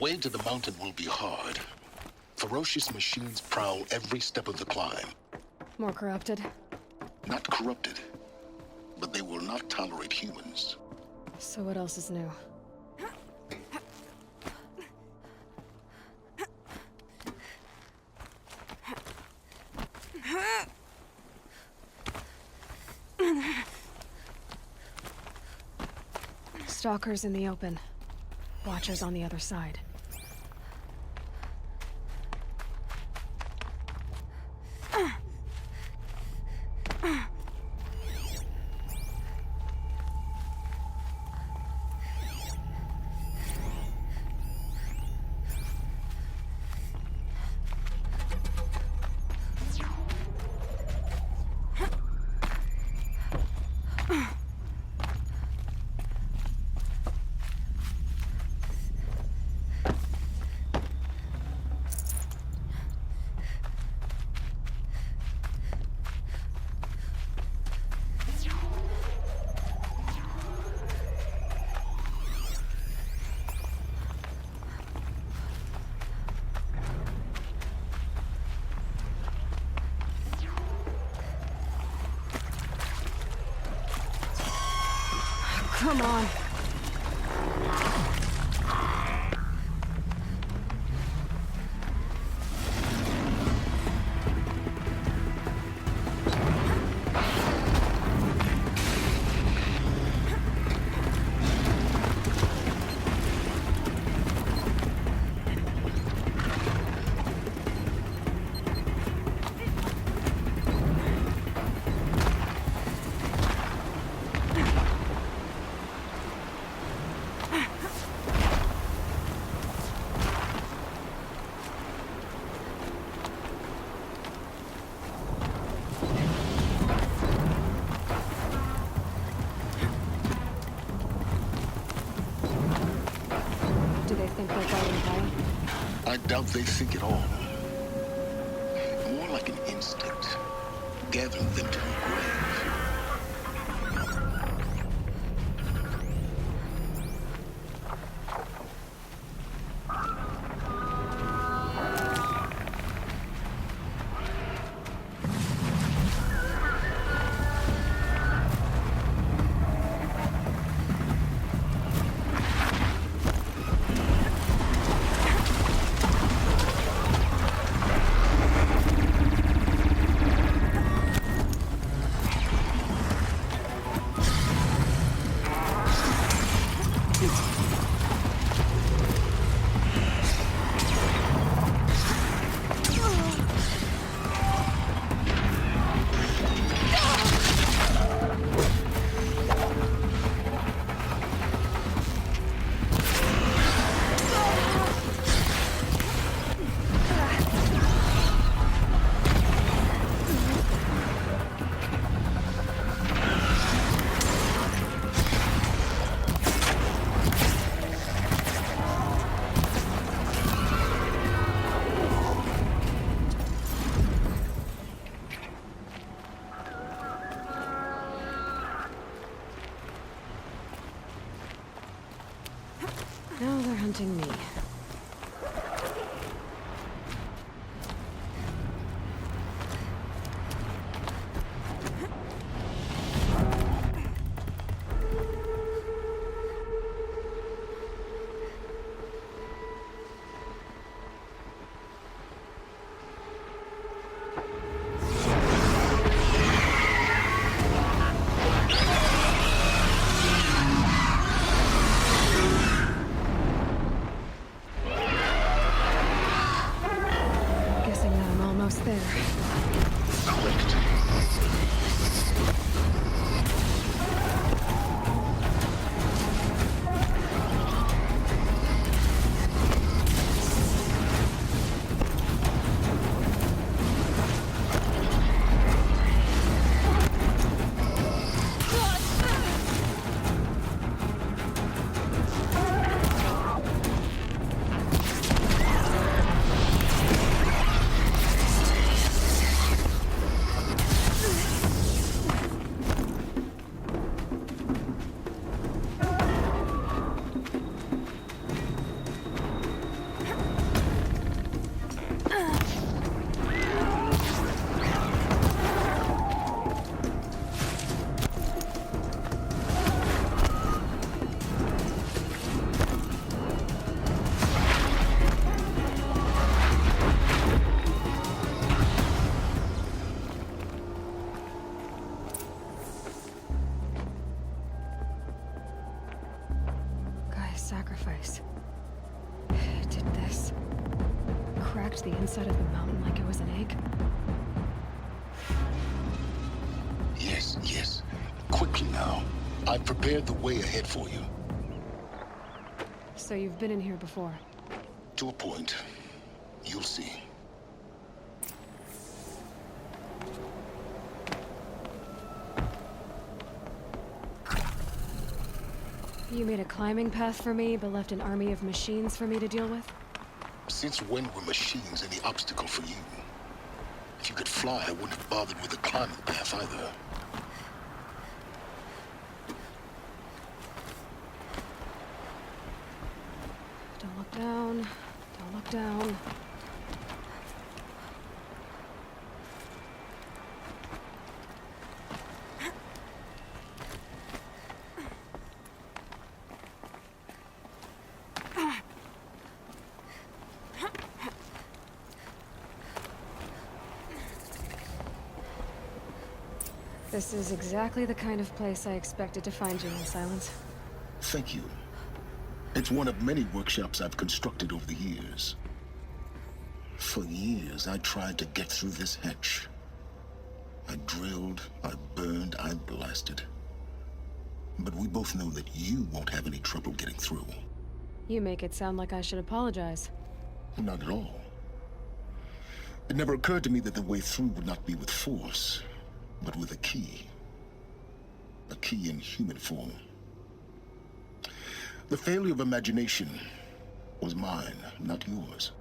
way to the mountain will be hard. Ferocious machines prowl every step of the climb. More corrupted? Not corrupted, but they will not tolerate humans. So what else is new? Stalkers in the open. Watchers on the other side. Come on. I doubt they think at all. More like an instinct, gathering them to her grave. Now they're hunting me. sacrifice. It did this. Cracked the inside of the mountain like it was an egg. Yes, yes. Quickly now. I've prepared the way ahead for you. So you've been in here before? To a point. You'll see. You made a climbing path for me, but left an army of machines for me to deal with? Since when were machines any obstacle for you? If you could fly, I wouldn't have bothered with the climbing path either. Don't look down. Don't look down. This is exactly the kind of place I expected to find you in silence. Thank you. It's one of many workshops I've constructed over the years. For years, I tried to get through this hatch. I drilled, I burned, I blasted. But we both know that you won't have any trouble getting through. You make it sound like I should apologize. Not at all. It never occurred to me that the way through would not be with force, but with a key. A key in human form. The failure of imagination was mine, not yours.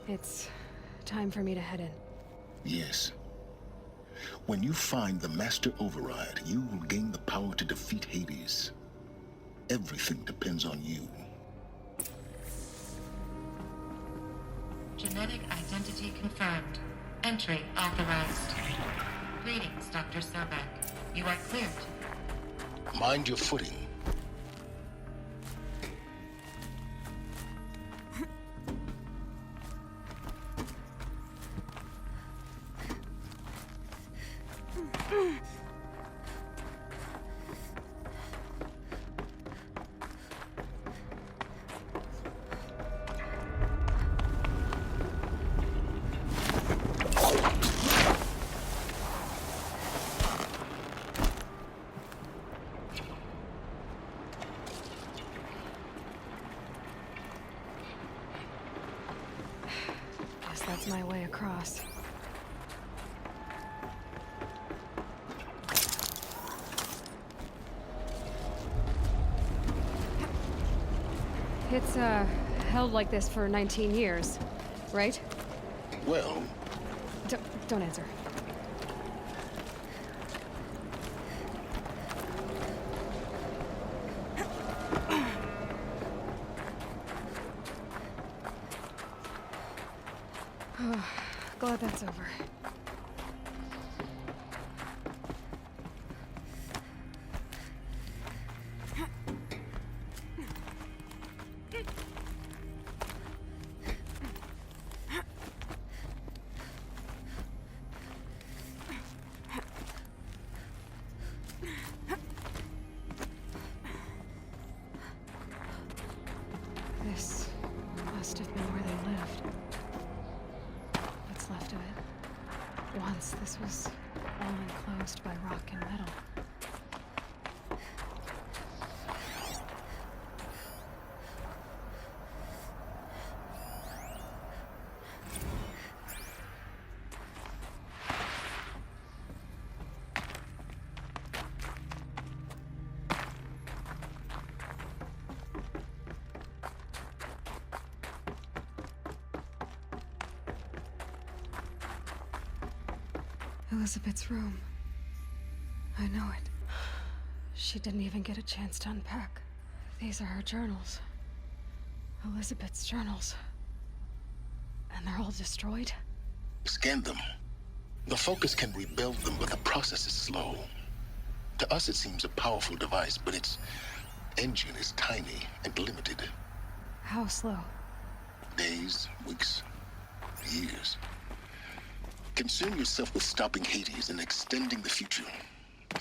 It's time for me to head in. Yes. When you find the Master Override, you will gain the power to defeat Hades. Everything depends on you. Genetic identity confirmed. Entry authorized. Greetings, Dr. Sobek. You are cleared. Mind your footing. Guess that's my way across. It's, held like this for 19 years, right? Well, Don't answer. Glad that's over. This must have been where they lived. What's left of it. Once this was all enclosed by rock and metal. Elizabeth's room. I know it. She didn't even get a chance to unpack. These are her journals. Elizabeth's journals. And they're all destroyed? scan them. The Focus can rebuild them, but the process is slow. To us, it seems a powerful device, but its engine is tiny and limited. How slow? Days, weeks, Years. Concern yourself with stopping Hades and extending the future,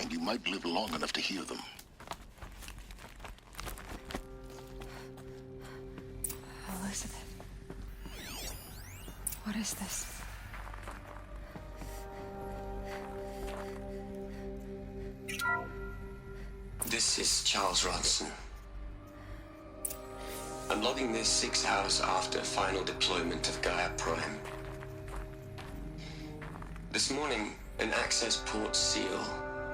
and you might live long enough to hear them. Elizabeth. What is this? This is Charles Ronson. I'm logging this 6 hours after final deployment of Gaia Prime. This morning, an access port seal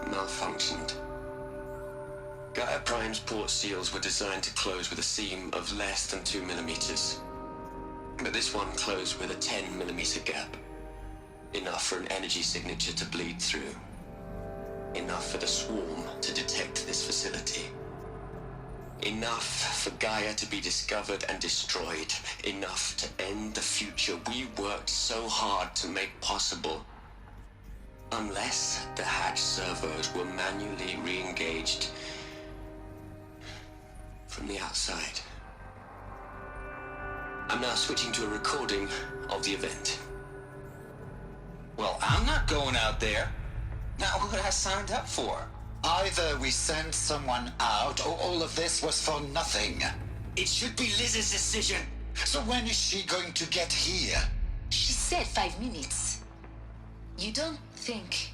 malfunctioned. Gaia Prime's port seals were designed to close with a seam of less than 2 millimeters. But this one closed with a 10 millimeter gap. Enough for an energy signature to bleed through. Enough for the swarm to detect this facility. Enough for Gaia to be discovered and destroyed. Enough to end the future we worked so hard to make possible. Unless the hatch servos were manually re-engaged from the outside. I'm now switching to a recording of the event. Well, I'm not going out there. Not what I signed up for. Either we send someone out, or all of this was for nothing. It should be Liz's decision. So when is she going to get here? She said 5 minutes. You don't think...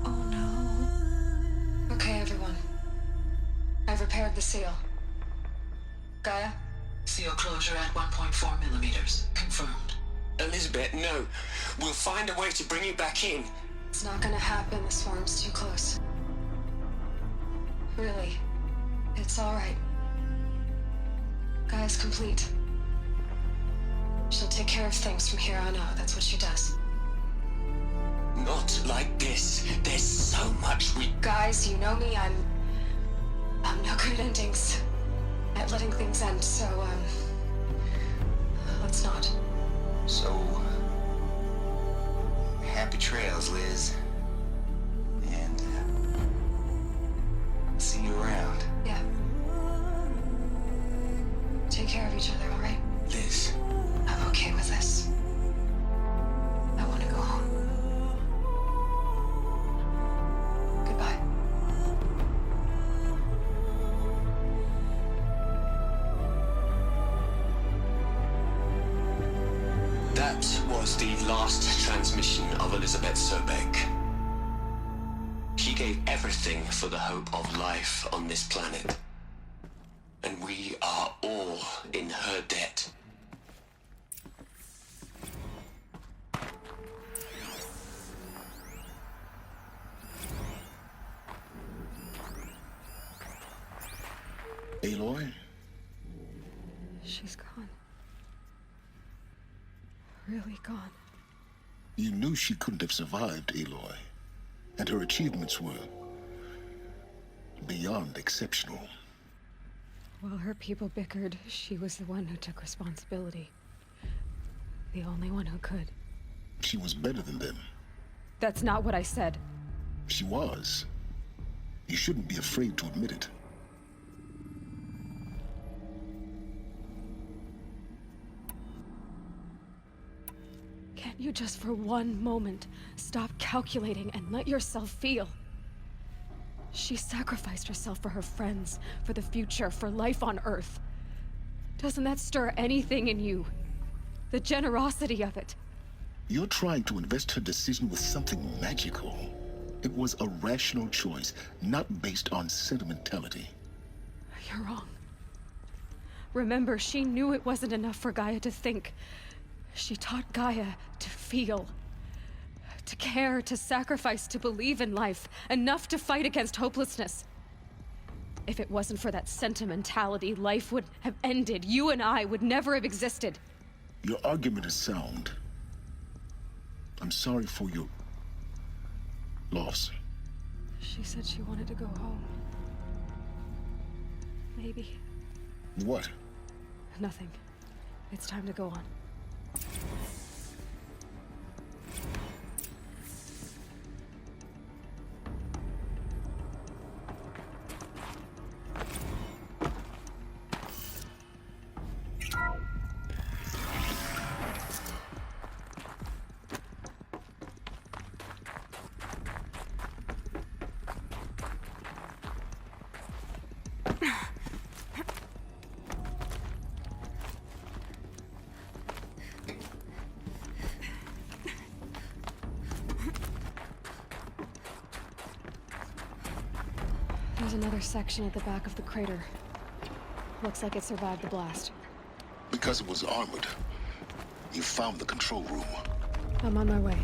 Oh no. Okay, everyone. I've repaired the seal. Gaia? Seal closure at 1.4 millimeters. Confirmed. Elizabeth, no. We'll find a way to bring you back in. It's not gonna happen. The swarm's too close. Really. It's alright. Gaia's complete. She'll take care of things from here on out. That's what she does. Not like this. There's so much we... Guys, you know me. I'm no good at endings. At letting things end, so, let's not. So... happy trails, Liz. And, see you around. Yeah. Take care of each other, alright? Liz. I'm okay with this. I want to go home. Goodbye. That was the last transmission of Elizabeth Sobek. She gave everything for the hope of life on this planet. And we are all in her debt. Aloy? She's gone. Really gone. You knew she couldn't have survived, Aloy. And her achievements were beyond exceptional. While her people bickered, she was the one who took responsibility. The only one who could. She was better than them. That's not what I said. She was. You shouldn't be afraid to admit it. Can't you just for one moment stop calculating and let yourself feel? She sacrificed herself for her friends, for the future, for life on Earth. Doesn't that stir anything in you? The generosity of it. You're trying to invest her decision with something magical. It was a rational choice, not based on sentimentality. You're wrong. Remember, she knew it wasn't enough for Gaia to think. She taught Gaia to feel. To care, to sacrifice, to believe in life. Enough to fight against hopelessness. If it wasn't for that sentimentality, life would have ended. You and I would never have existed. Your argument is sound. I'm sorry for your loss. She said she wanted to go home. Maybe. What? Nothing. It's time to go on. another section at the back of the crater. Looks like it survived the blast. Because it was armored. You found the control room. I'm on my way.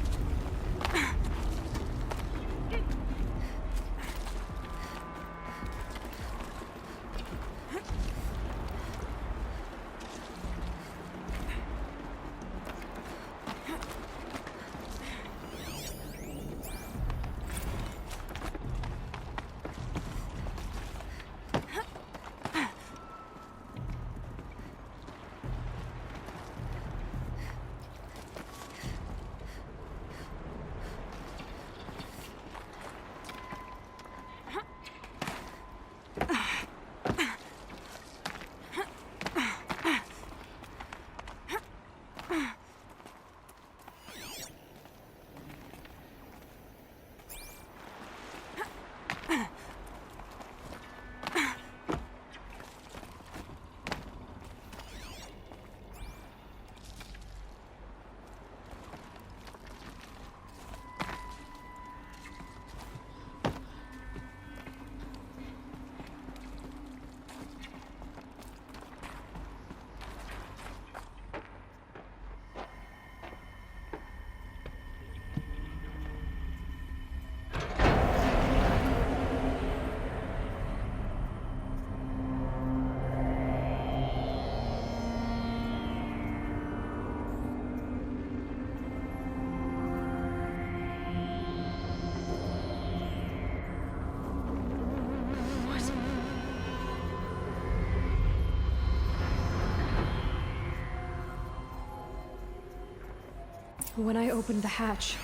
When I opened the hatch,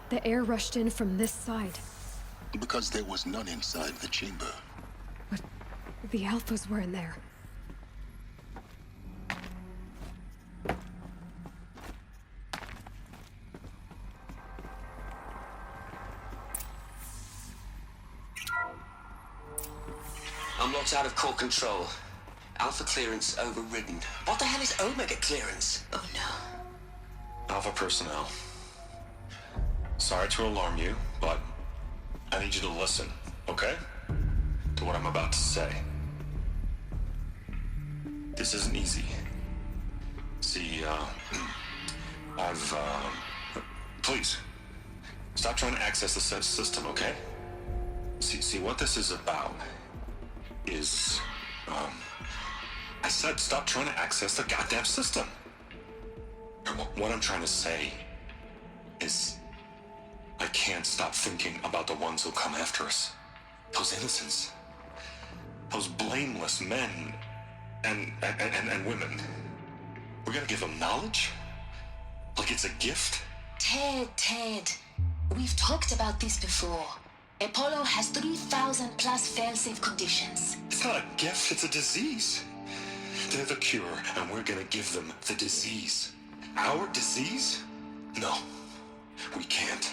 the air rushed in from this side. Because there was none inside the chamber. But the Alphas were in there. I'm locked out of core control. Alpha clearance overridden. What the hell is Omega clearance? Oh no. Alpha personnel. Sorry to alarm you, but I need you to listen, okay? To what I'm about to say. This isn't easy. See, please, stop trying to access the system, okay? See, what this is about is, I said stop trying to access the goddamn system. What I'm trying to say is I can't stop thinking about the ones who'll come after us. Those innocents. Those blameless men and women. We're gonna give them knowledge? Like it's a gift? Ted. We've talked about this before. Apollo has 3,000 plus fail-safe conditions. It's not a gift, it's a disease. They're the cure, and we're gonna give them the disease. Our disease? No, we can't.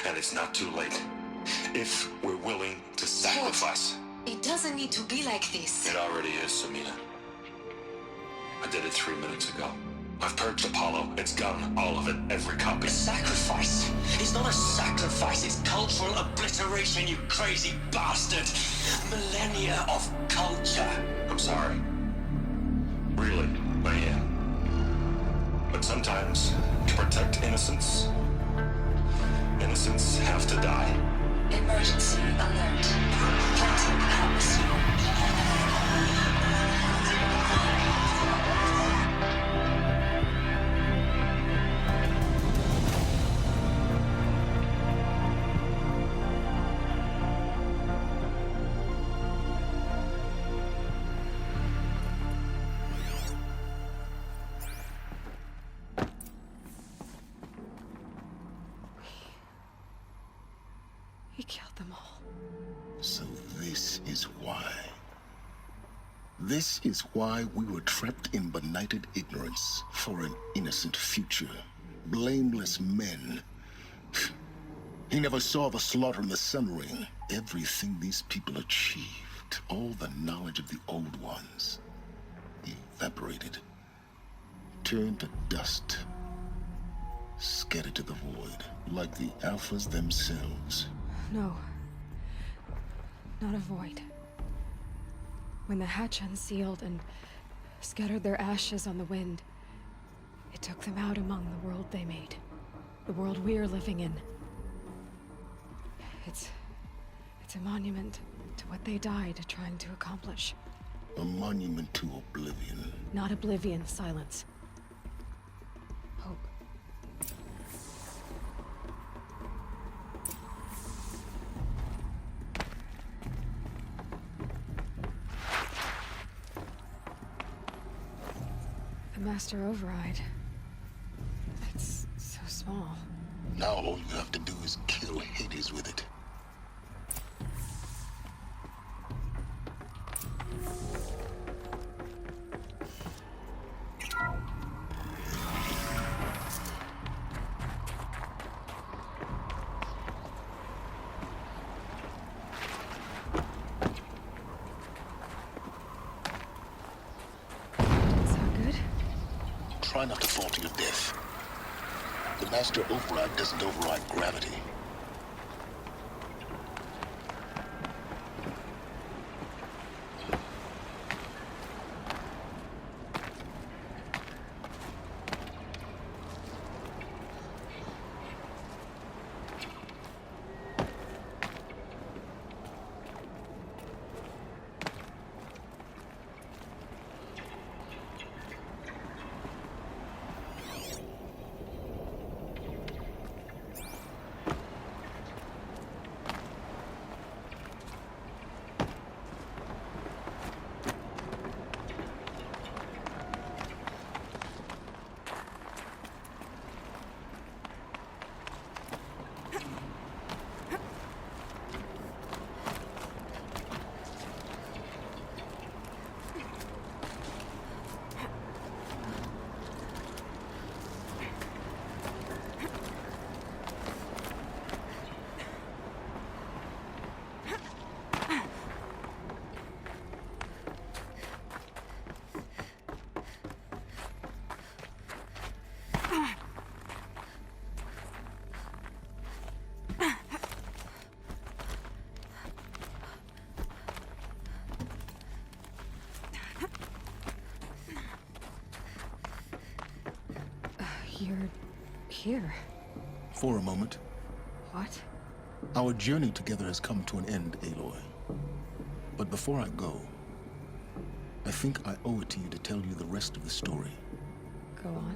And it's not too late. If we're willing to sacrifice. It doesn't need to be like this. It already is, Samina. I did it 3 minutes ago. I've purged Apollo. It's gone. All of it. Every copy. A sacrifice? It's not a sacrifice. It's cultural obliteration, you crazy bastard. Millennia of culture. I'm sorry. Really, I am. But sometimes, to protect innocence, innocents have to die. Emergency alert. Planting house. He killed them all. So this is why. This is why we were trapped in benighted ignorance for an innocent future. Blameless men. He never saw the slaughter in the Sun Ring. Everything these people achieved, all the knowledge of the old ones, evaporated, turned to dust, scattered to the void, like the Alphas themselves. No. Not a void. When the hatch unsealed and scattered their ashes on the wind, it took them out among the world they made. The world we're living in. It's a monument to what they died trying to accomplish. A monument to oblivion. Not oblivion, silence. Hope. The Master Override. It's so small. Now all you have to do is kill Hades with it. Sound good? Try not to fall to your death. The Master Override doesn't override gravity. You're here. For a moment. What? Our journey together has come to an end, Aloy. But before I go, I think I owe it to you to tell you the rest of the story. Go on.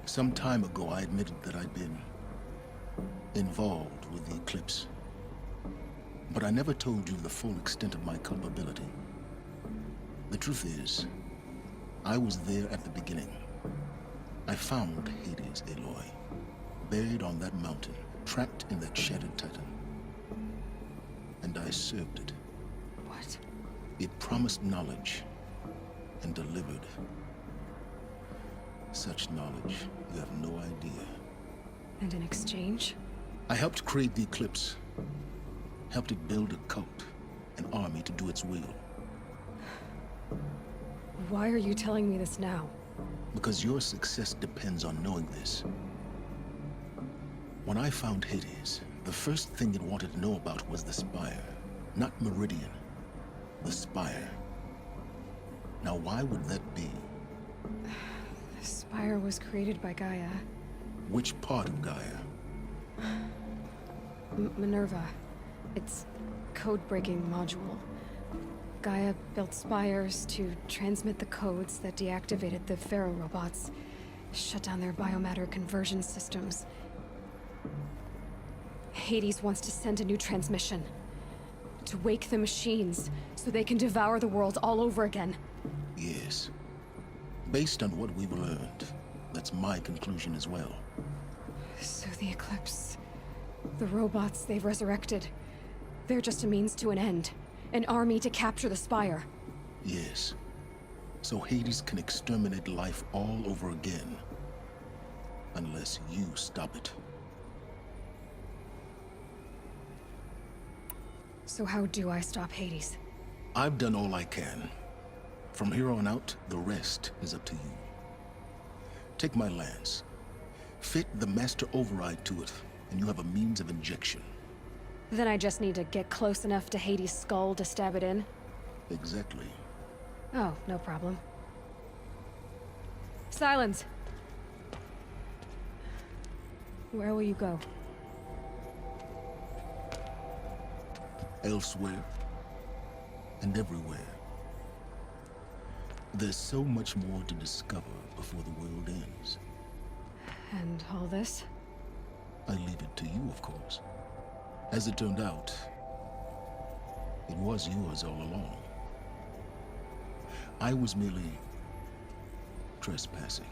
Some time ago, I admitted that I'd been involved with the eclipse. But I never told you the full extent of my culpability. The truth is, I was there at the beginning. I found Hades, Aloy, buried on that mountain, trapped in that shattered titan. And I served it. What? It promised knowledge and delivered. Such knowledge, you have no idea. And in exchange? I helped create the Eclipse. Helped it build a cult, an army to do its will. Why are you telling me this now? Because your success depends on knowing this. When I found Hades, the first thing it wanted to know about was the Spire. Not Meridian. The Spire. Now why would that be? The Spire was created by Gaia. Which part of Gaia? Minerva. Its code-breaking module. Gaia built spires to transmit the codes that deactivated the Pharaoh robots, shut down their biomatter conversion systems. Hades wants to send a new transmission. To wake the machines, so they can devour the world all over again. Yes. Based on what we've learned, that's my conclusion as well. So the Eclipse... the robots they've resurrected... they're just a means to an end. An army to capture the Spire. Yes. So Hades can exterminate life all over again. Unless you stop it. So how do I stop Hades? I've done all I can. From here on out, the rest is up to you. Take my lance. Fit the Master Override to it, and you have a means of injection. Then I just need to get close enough to Hades' skull to stab it in? Exactly. Oh, no problem. Silence! Where will you go? Elsewhere. And everywhere. There's so much more to discover before the world ends. And all this? I leave it to you, of course. As it turned out, it was yours all along. I was merely trespassing.